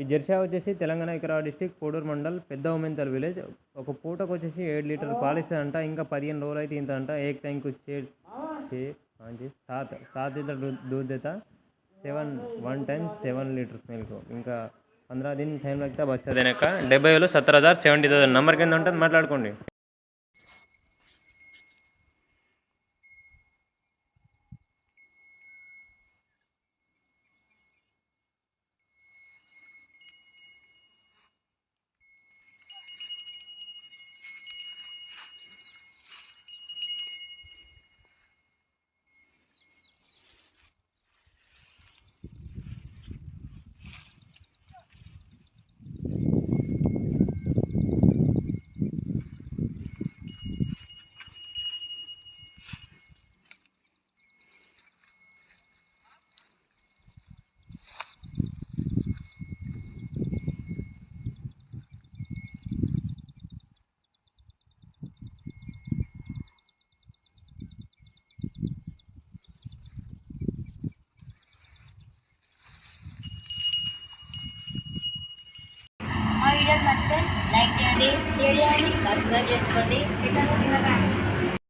ఈ జెర్సీ వచ్చేసి తెలంగాణ వికారాబాద్ డిస్టిక్ కోడూరు మండల్ పెద్ద ఉమెన్తల్ విలేజ్. ఒక పూటకు వచ్చేసి 7 లీటర్లు పాలు ఇస్తుందంట. ఇంకా 15 రోజులు అయితే ఇంతంట. ఏక్ టైం కు 7 लीटर दूध देता 1 टाइम 7 लीटर्स मिल्क. ఇంకా 15 दिन టైం लगता बच्चा देने का. 70,000 70,000 70,000 నంబర్ కింద ఉంటుంది, మాట్లాడుకోండి. మా వీడియోస్ నచ్చితే లైక్ చేయండి, షేర్ చేయండి, సబ్స్క్రైబ్ చేసుకోండి.